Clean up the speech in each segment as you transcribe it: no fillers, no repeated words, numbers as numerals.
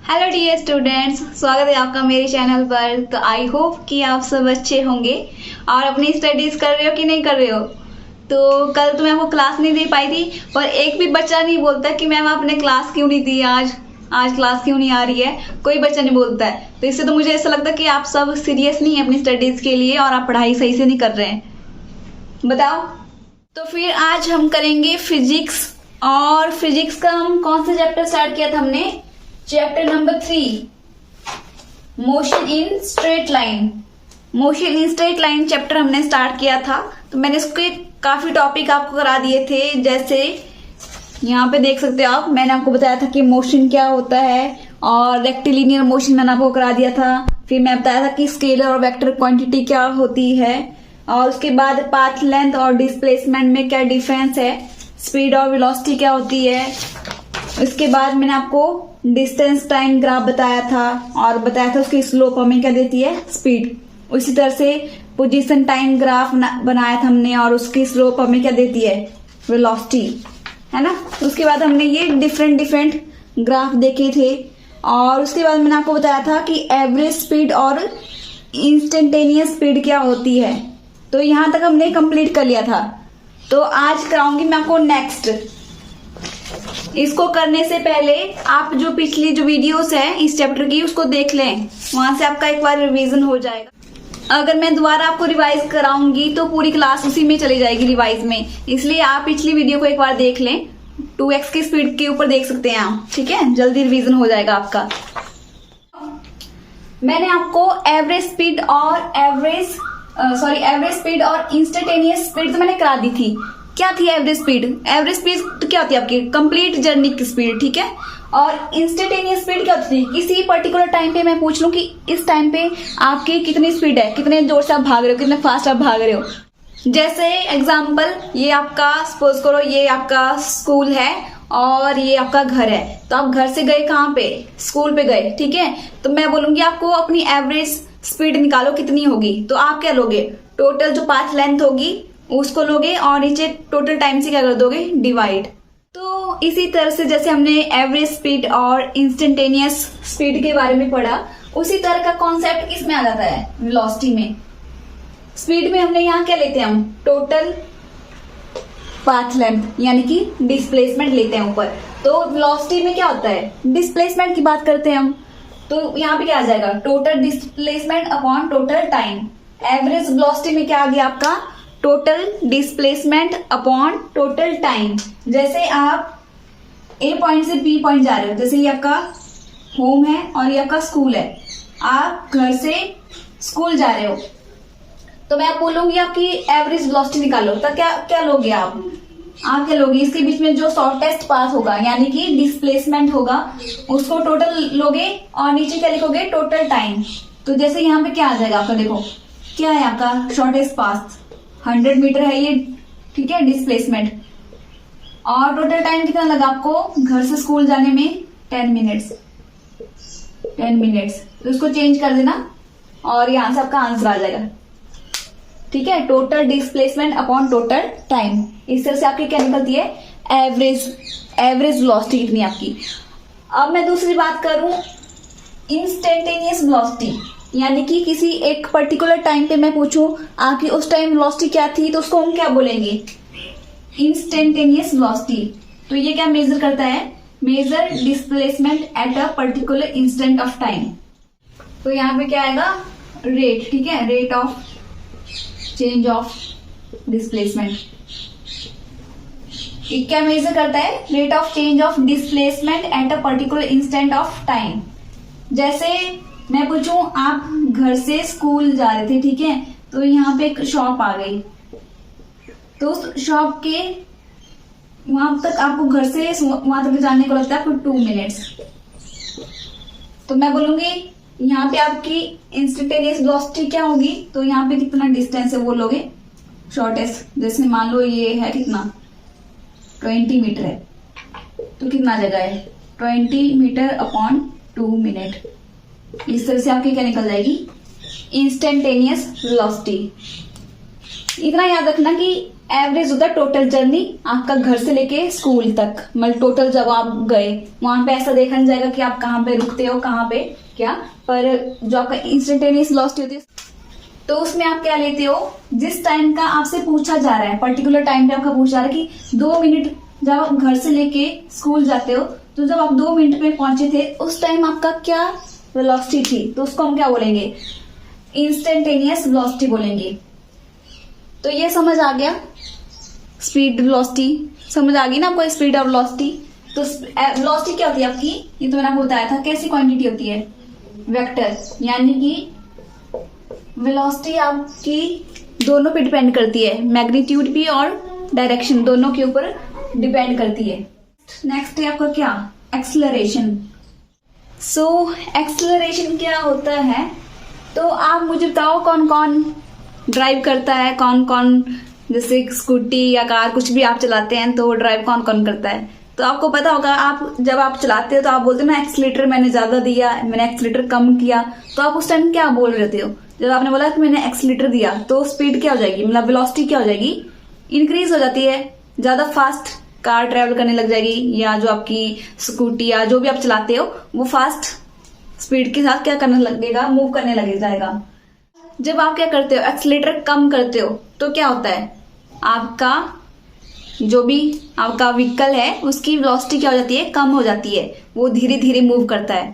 Hello dear students, स्वागत है आपका मेरे चैनल पर। तो आई होप कि आप सब अच्छे होंगे और अपनी स्टडीज कर रहे हो कि नहीं कर रहे हो। तो कल तो मैं आपको क्लास नहीं दे पाई थी और एक भी बच्चा नहीं बोलता कि मैम आपने क्लास क्यों नहीं दी, आज क्लास क्यों नहीं आ रही है। कोई बच्चा नहीं बोलता है। तो इससे तो मुझे ऐसा लगता है कि आप सब सीरियस नहीं है अपनी स्टडीज के लिए और आप पढ़ाई सही से नहीं कर रहे हैं। बताओ। तो फिर आज हम करेंगे फिजिक्स। और फिजिक्स का हम कौन सा चैप्टर स्टार्ट किया था हमने? Chapter number 3, motion in straight line. Motion in straight line chapter हमने स्टार्ट किया था। तो मैंने इसके काफी टॉपिक आपको करा दिए थे। जैसे यहाँ पे देख सकते हो आप, मैंने आपको बताया था कि मोशन क्या होता है और रेक्टिलिनियर मोशन मैंने आपको करा दिया था। फिर मैं बताया था कि स्केलर और वेक्टर क्वांटिटी क्या होती है, और उसके बाद पाथ लेंथ और डिस्प्लेसमेंट में क्या डिफरेंस है, स्पीड और वेलोसिटी क्या होती है। उसके बाद मैंने आपको डिस्टेंस टाइम ग्राफ बताया था और बताया था उसकी स्लोप हमें क्या देती है, स्पीड। उसी तरह से पोजीशन टाइम ग्राफ बनाया था हमने और उसकी स्लोप हमें क्या देती है, वेलोसिटी, है ना। उसके बाद हमने ये डिफरेंट ग्राफ देखे थे। और उसके बाद मैंने आपको बताया था कि एवरेज स्पीड और इंस्टेंटेनियस स्पीड क्या होती है। तो यहां तक हमने कंप्लीट कर लिया था। तो आज कराऊंगी मैं आपको नेक्स्ट। इसको करने से पहले आप जो पिछली जो वीडियोस है इस चैप्टर की उसको देख लें, वहां से आपका एक बार रिवीजन हो जाएगा। अगर मैं दोबारा आपको रिवाइज कराऊंगी तो पूरी क्लास उसी में चली जाएगी रिवाइज में, इसलिए आप पिछली वीडियो को एक बार देख लें। 2x की स्पीड के ऊपर देख सकते हैं आप, ठीक है, जल्दी रिवीजन हो जाएगा आपका। मैंने आपको एवरेज स्पीड और इंस्टेंटेनियस स्पीड तो मैंने करा दी थी। क्या थी एवरेज स्पीड? एवरेज स्पीड तो क्या होती है आपकी कंप्लीट जर्नी की स्पीड, ठीक है। और इंस्टेंटेनियस स्पीड क्या होती है? किसी पर्टिकुलर टाइम पे मैं पूछ लूं कि इस टाइम पे आपकी कितनी स्पीड है, कितने जोर से आप भाग रहे हो, कितने फास्ट आप भाग रहे हो। जैसे एग्जाम्पल, ये आपका सपोज करो ये आपका स्कूल है और ये आपका घर है। तो आप घर से गए कहाँ पे, स्कूल पे गए, ठीक है। तो मैं बोलूंगी आपको अपनी एवरेज स्पीड निकालो कितनी होगी। तो आप क्या लोगे, टोटल जो पाथ लेंथ होगी उसको लोगे और नीचे टोटल टाइम से क्या कर दोगे, डिवाइड। तो इसी तरह से जैसे हमने एवरेज स्पीड और इंस्टेंटेनियस स्पीड के बारे में पढ़ा, उसी तरह का कॉन्सेप्ट किसमें आ जाता है, वेलोसिटी में। स्पीड में हमने यहाँ क्या लेते हैं, हम टोटल पाथ लेंथ यानी कि डिस्प्लेसमेंट लेते हैं ऊपर। तो वेलोसिटी में क्या होता है, डिस्प्लेसमेंट की बात करते हैं हम। तो यहाँ पे क्या आ जाएगा, total displacement upon total time. Average velocity में क्या आ गया आपका, total displacement upon total time. जैसे आप ए पॉइंट से बी पॉइंट जा रहे हो, जैसे ये आपका होम है और ये आपका स्कूल है। आप घर से स्कूल जा रहे हो तो मैं बोलूंगी आपकी एवरेज वेलोसिटी निकालो। तो क्या लोगे आप क्या लोगे, इसके बीच में जो शॉर्टेस्ट पाथ होगा यानी कि डिस्प्लेसमेंट होगा उसको टोटल लोगे और नीचे क्या लिखोगे, टोटल टाइम। तो जैसे यहाँ पे क्या आ जाएगा आपका, देखो क्या है आपका शॉर्टेस्ट पाथ, 100 मीटर है ये, ठीक है, डिस्प्लेसमेंट। और टोटल टाइम कितना लगा आपको घर से स्कूल जाने में, 10 मिनट्स। तो उसको चेंज कर देना और यहां से आपका आंसर आ जाएगा, ठीक है। Total displacement upon total time. इस तरह से आपकी क्या निकलती है, एवरेज वेलोसिटी कितनी आपकी। अब मैं दूसरी बात करूं, इंस्टेंटेनियस वेलोसिटी यानी कि किसी एक पर्टिकुलर टाइम पे मैं पूछूं आपकी उस टाइम वेलोसिटी क्या थी, तो उसको हम क्या बोलेंगे, इंस्टेंटेनियस वेलोसिटी। तो ये क्या मेजर करता है, measure displacement at a particular instant of time. तो यहाँ पे क्या आएगा, रेट, ठीक है, rate of change of displacement. ये क्या मेजर करता है, rate of change of displacement at a particular instant of time. जैसे मैं पूछूं आप घर से स्कूल जा रहे थे, ठीक है, तो यहाँ पे एक शॉप आ गई। तो उस शॉप के वहां तक आपको घर से वहां तक जाने को लगता है आपको 2 मिनट्स। तो मैं बोलूंगी यहाँ पे आपकी इंस्टेंटेनियस वेलोसिटी क्या होगी, तो यहाँ पे कितना डिस्टेंस है वो लोगे शॉर्टेस्ट। जैसे मान लो ये है कितना, 20 मीटर है, तो कितना जगह है, 20 मीटर अपॉन 2 मिनट। इस तरह से आपकी क्या निकल जाएगी, इंस्टेंटेनियस वेलोसिटी। इतना याद रखना कि एवरेज होता है टोटल जर्नी आपका घर से लेके स्कूल तक, मतलब टोटल जब आप गए वहां पे ऐसा देखा नहीं जाएगा कि आप कहाँ पे रुकते हो कहाँ पे क्या, पर जो आपका इंस्टेंटेनियस वेलोसिटी होती है तो उसमें आप क्या लेते हो, जिस टाइम का आपसे पूछा जा रहा है, पर्टिकुलर टाइम पे आपका पूछा जा रहा है कि 2 मिनट, जब आप घर से लेके स्कूल जाते हो तो जब आप 2 मिनट में पहुंचे थे उस टाइम आपका क्या वेलोसिटी थी, तो उसको हम क्या बोलेंगे, इंस्टेंटेनियस वेलोसिटी बोलेंगे। तो ये समझ आ गया, स्पीड वेलोसिटी समझ आ गई ना आपको, स्पीड और वेलोसिटी। तो वेलोसिटी क्या होती है आपकी, ये तो मैंने आपको बताया था, कैसी क्वांटिटी होती है, वेक्टर, यानी कि वेलोसिटी आपकी दोनों पे डिपेंड करती है, मैग्नीट्यूड भी और डायरेक्शन दोनों के ऊपर डिपेंड करती है। नेक्स्ट है आपका क्या, एक्सेलरेशन। सो एक्सेलरेशन क्या होता है, तो आप मुझे बताओ कौन कौन ड्राइव करता है, कौन कौन, जैसे स्कूटी या कार कुछ भी आप चलाते हैं तो ड्राइव कौन कौन करता है, तो आपको पता होगा, आप जब आप चलाते हो तो आप बोलते हो ना एक्सीलेटर मैंने ज्यादा दिया, मैंने एक्सीलेटर कम किया, तो आप उस टाइम क्या बोल रहे हो, जब आपने बोला कि मैंने एक्सीलेटर दिया तो स्पीड क्या हो जाएगी, मतलब वेलोसिटी क्या हो जाएगी, इंक्रीज हो जाती है, ज्यादा फास्ट कार ट्रेवल करने लग जाएगी, या जो आपकी स्कूटी या जो भी आप चलाते हो वो फास्ट स्पीड के साथ क्या करने लगेगा, मूव करने लग जाएगा। जब आप क्या करते हो, एक्सीलेटर कम करते हो तो क्या होता है, आपका जो भी आपका व्हीकल है उसकी वेलोसिटी क्या हो जाती है, कम हो जाती है, वो धीरे धीरे मूव करता है,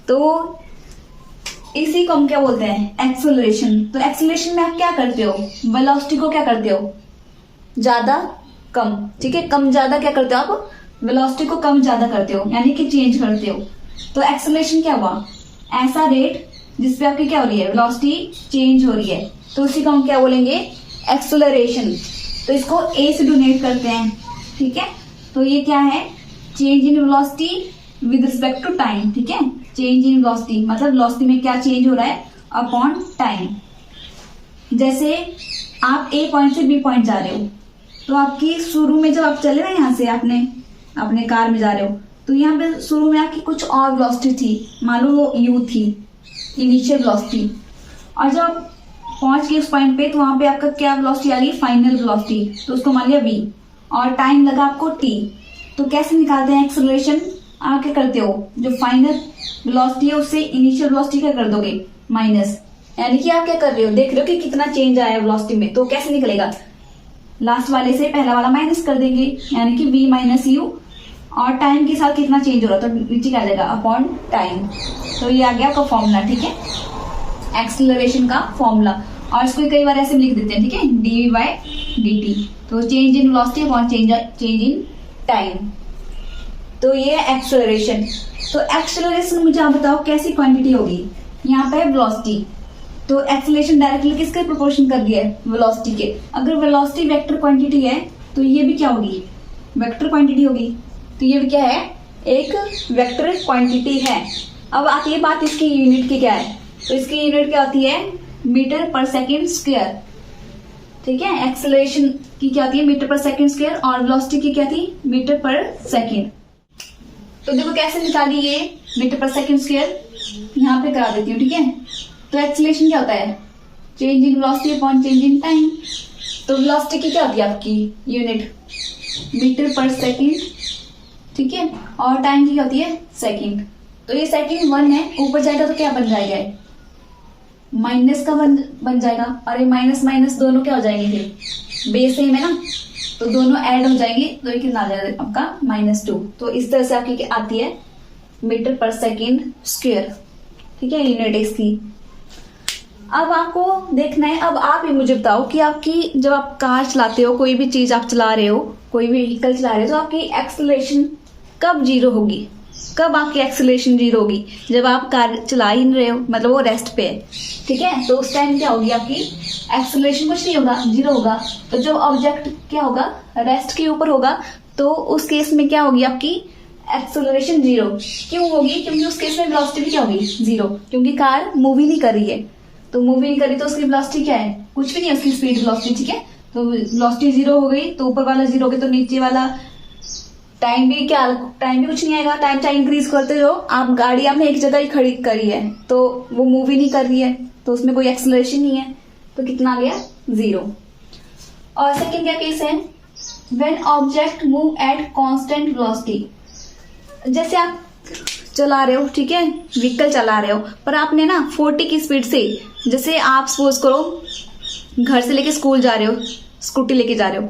तो इसी को हम क्या बोलते हैं, एक्सेलरेशन। तो एक्सेलरेशन में आप क्या करते हो, वेलोसिटी को क्या करते हो, ज्यादा कम, ठीक है, कम ज्यादा क्या करते हो आप, वेलोसिटी को कम ज्यादा करते हो, यानी कि चेंज करते हो। तो एक्सेलरेशन क्या हुआ, ऐसा रेट जिसपे आपकी क्या हो रही है, वेलोसिटी चेंज हो रही है, तो उसी को हम क्या बोलेंगे, एक्सेलरेशन। तो इसको ए से डोनेट करते हैं, ठीक है, तो ये क्या है, change in velocity with respect to time, ठीक है, चेंज इन वेलोसिटी मतलब वेलोसिटी में क्या चेंज हो रहा है अपॉन टाइम। जैसे आप ए पॉइंट से बी पॉइंट जा रहे हो, तो आपकी शुरू में जब आप चले ना यहाँ से अपने कार में जा रहे हो, तो यहाँ पे शुरू में आपकी कुछ और वेलोसिटी थी, मान लो वो यू थी, इनिशियल वेलोसिटी, और जब आप पहुंच गए उस पॉइंट पे तो वहां पे आपका क्या वेलोसिटी आ गई, फाइनल वेलोसिटी, तो उसको मान लिया v, और टाइम लगा आपको t। तो कैसे निकालते हैं एक्सेलरेशन, आप क्या करते हो, जो फाइनल वेलोसिटी है उससे इनिशियल वेलोसिटी क्या कर दोगे, माइनस, यानी कि आप क्या कर रहे हो, देख रहे हो कि कितना चेंज आया वेलोसिटी में, तो कैसे निकलेगा, लास्ट वाले से पहला वाला माइनस कर देंगे, यानी कि v माइनस यू, और टाइम के साथ कितना चेंज हो रहा है तो नीचे क्या आ जाएगा, अपॉन टाइम। तो ये आ गया आपका फॉर्मूला, ठीक है, एक्सेलरेशन का फॉर्मूला। और इसको कई बार ऐसे लिख देते हैं, ठीक है, डी बाय डी टी, तो change in velocity upon change in time, तो ये है एक्सेलरेशन। तो एक्सेलरेशन मुझे आप बताओ कैसी क्वांटिटी होगी, यहाँ पे है वेलोसिटी, तो एक्सेलरेशन डायरेक्टली किसके प्रोपोर्शन कर दिया है, वेलोसिटी के। अगर वेलोसिटी वेक्टर क्वांटिटी है तो ये भी क्या होगी, वेक्टर क्वांटिटी होगी, तो ये भी क्या है, एक वेक्टर क्वांटिटी है। अब आती है बात इसकी यूनिट की क्या है, तो इसकी यूनिट क्या होती है, मीटर पर सेकेंड स्क्वायर, ठीक है, एक्सेलरेशन की क्या होती है, मीटर पर सेकेंड स्क्वायर, और वेलोसिटी की क्या थी, मीटर पर सेकेंड। तो देखो कैसे निकाली ये मीटर पर सेकेंड स्क्वायर, यहाँ पे करा देती हूँ, ठीक है। तो एक्सेलरेशन क्या होता है, change in velocity upon change in time. तो वेलोसिटी की क्या होती है आपकी यूनिट, मीटर पर सेकेंड, ठीक है, और टाइम की क्या होती है, सेकेंड। तो ये सेकेंड 1 है, ऊपर जाएगा तो क्या बन जाएगा, माइनस का बन जाएगा, और ये माइनस माइनस दोनों क्या हो जाएंगे, फिर बेस सेम है ना, तो दोनों ऐड हो जाएंगे, तो ये कितना आ जाएगा आपका -2। तो इस तरह से आपकी आती है मीटर पर सेकेंड स्क्वायर, ठीक है, यूनिट इसकी। अब आपको देखना है, अब आप ये मुझे बताओ कि आपकी जब आप कार चलाते हो, कोई भी चीज आप चला रहे हो, कोई भी व्हीकल चला रहे हो, तो आपकी एक्सेलरेशन कब जीरो होगी, कब आपकी एक्सेलरेशन जीरो होगी, जब आप कार चला ही नहीं रहे हो, मतलब वो रेस्ट पे है, ठीक है, तो उस टाइम क्या होगी आपकी एक्सेलरेशन, कुछ नहीं होगा, जीरो होगा। तो जब ऑब्जेक्ट क्या होगा, रेस्ट के ऊपर होगा, तो उस केस में क्या होगी आपकी एक्सेलरेशन जीरो। क्यों होगी, क्योंकि उस केस में वेलोसिटी भी क्या होगी, जीरो, क्योंकि कार मूव ही नहीं कर रही है, तो मूव ही नहीं कर रही तो उसकी वेलोसिटी क्या है, कुछ भी नहीं है, उसकी स्पीड वेलोसिटी, ठीक है। तो वेलोसिटी जीरो हो गई, तो ऊपर वाला जीरो हो गया, तो नीचे वाला टाइम भी कुछ नहीं आएगा। टाइम चाहे इंक्रीज करते हो आप, गाड़ी आपने एक जगह ही खड़ी करी है तो वो मूव ही नहीं कर रही है, तो उसमें कोई एक्सेलरेशन नहीं है, तो कितना आ गया, जीरो। और सेकंड क्या केस है, when object move at constant velocity. जैसे आप चला रहे हो, ठीक है, व्हीकल चला रहे हो, पर आपने ना 40 की स्पीड से, जैसे आप सपोज करो घर से लेके स्कूल जा रहे हो, स्कूटी लेके जा रहे हो,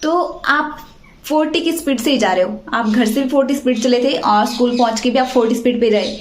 तो आप 40 की स्पीड से ही जा रहे हो। आप घर से भी 40 स्पीड चले थे और स्कूल पहुंच के भी आप 40 स्पीड पे गए,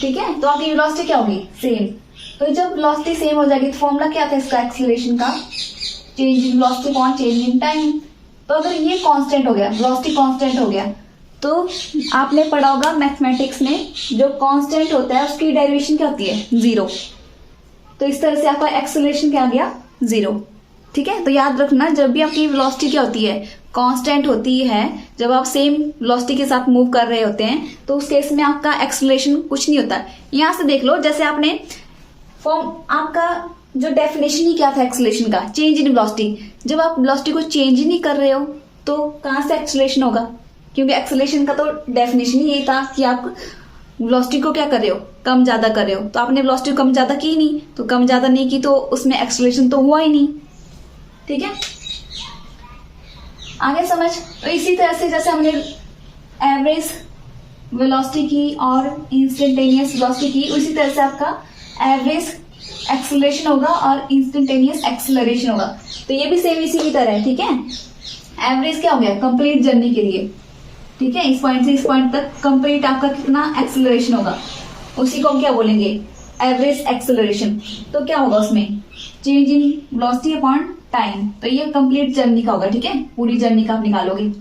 ठीक है, तो आपकी वेलोसिटी क्या होगी, सेम। तो जब वेलोसिटी सेम हो जाएगी तो फॉर्मूला क्या था इसका, एक्सीलरेशन का, change in velocity upon change in time. तो अगर ये कांस्टेंट हो गया, वेलोसिटी कांस्टेंट हो गया, तो आपने पढ़ा होगा मैथमेटिक्स में, जो कांस्टेंट होता है उसकी डेरिवेशन क्या होती है, 0। तो इस तरह से आपका एक्सीलरेशन क्या आ गया, 0, ठीक है। तो याद रखना, जब भी आपकी वेलोसिटी क्या होती है, कांस्टेंट होती है, जब आप सेम वेलोसिटी के साथ मूव कर रहे होते हैं, तो उस केस में आपका एक्सीलरेशन कुछ नहीं होता। यहां से देख लो, जैसे आपने फॉर्म, आपका जो डेफिनेशन ही क्या था एक्सीलरेशन का, चेंज इन वेलोसिटी। जब आप वेलोसिटी को चेंज ही नहीं कर रहे हो तो कहां से एक्सीलरेशन होगा, क्योंकि एक्सीलरेशन का तो डेफिनेशन ही ये था कि आप वेलोसिटी को क्या कर रहे हो, कम ज्यादा कर रहे हो। तो आपने वेलोसिटी कम ज्यादा की नहीं, तो कम ज्यादा नहीं की तो उसमें एक्सीलरेशन तो हुआ ही नहीं, ठीक है, आगे समझ। तो इसी तरह से जैसे हमने एवरेज वेलोसिटी की और इंस्टेंटेनियस वेलोसिटी की, उसी तरह से आपका एवरेज एक्सीलरेशन होगा और इंस्टेंटेनियस एक्सीलरेशन होगा। तो ये भी सेम इसी की तरह है, ठीक है। एवरेज क्या हो गया, कंप्लीट जर्नी के लिए, ठीक है, इस पॉइंट से इस पॉइंट तक कंप्लीट आपका कितना एक्सीलरेशन होगा, उसी को हम क्या बोलेंगे, एवरेज एक्सीलरेशन। तो क्या होगा उसमें, change in velocity upon time. तो ये कंप्लीट जर्नी का होगा, ठीक है, पूरी जर्नी का आप निकालोगे।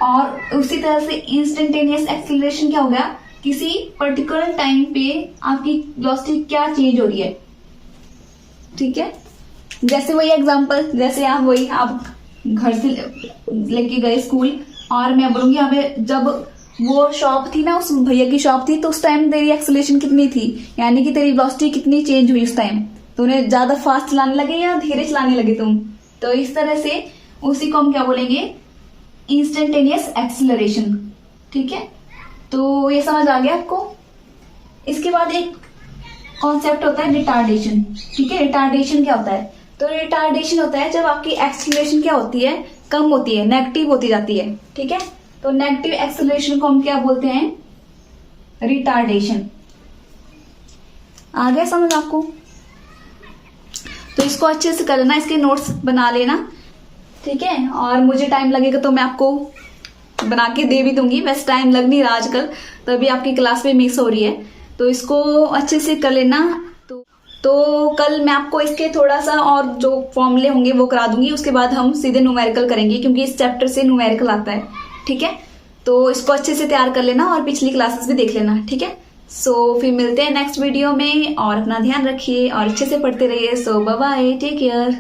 और उसी तरह से इंस्टेंटेनियस एक्सीलरेशन क्या हो गया, किसी पर्टिकुलर टाइम पे आपकी वेलोसिटी क्या चेंज हो रही है, ठीक है। जैसे वही एग्जांपल, जैसे आप घर से लेके गए स्कूल, और मैं बोलूंगी हमें जब वो शॉप थी ना, उस भैया की शॉप थी, तो उस टाइम तेरी एक्सीलरेशन कितनी थी, यानी कि तेरी वेलोसिटी कितनी चेंज हुई उस टाइम, तो उन्हें ज्यादा फास्ट चलाने लगे या धीरे चलाने लगे तुम। तो इस तरह से उसी को हम क्या बोलेंगे, इंस्टेंटेनियस एक्सीलरेशन, ठीक है। तो ये समझ आ गया आपको। इसके बाद एक कॉन्सेप्ट होता है रिटार्डेशन, ठीक है। रिटार्डेशन क्या होता है, तो रिटार्डेशन होता है जब आपकी एक्सीलरेशन क्या होती है, कम होती है, नेगेटिव होती जाती है, ठीक है। तो नेगेटिव एक्सीलरेशन को हम क्या बोलते हैं, रिटार्डेशन। आ गया समझ आपको। तो इसको अच्छे से कर लेना, इसके नोट्स बना लेना, ठीक है। और मुझे टाइम लगेगा तो मैं आपको बना के दे भी दूंगी, वैसे टाइम लग नहीं रहा आजकल, तभी आपकी क्लास में मिस हो रही है, तो इसको अच्छे से कर लेना। तो कल मैं आपको इसके थोड़ा सा और जो फॉर्मूले होंगे वो करा दूंगी, उसके बाद हम सीधे न्यूमेरिकल करेंगे, क्योंकि इस चैप्टर से न्यूमेरिकल आता है, ठीक है। तो इसको अच्छे से तैयार कर लेना और पिछली क्लासेस भी देख लेना, ठीक है। सो फिर मिलते हैं नेक्स्ट वीडियो में, और अपना ध्यान रखिए और अच्छे से पढ़ते रहिए। सो बाय बाय, टेक केयर।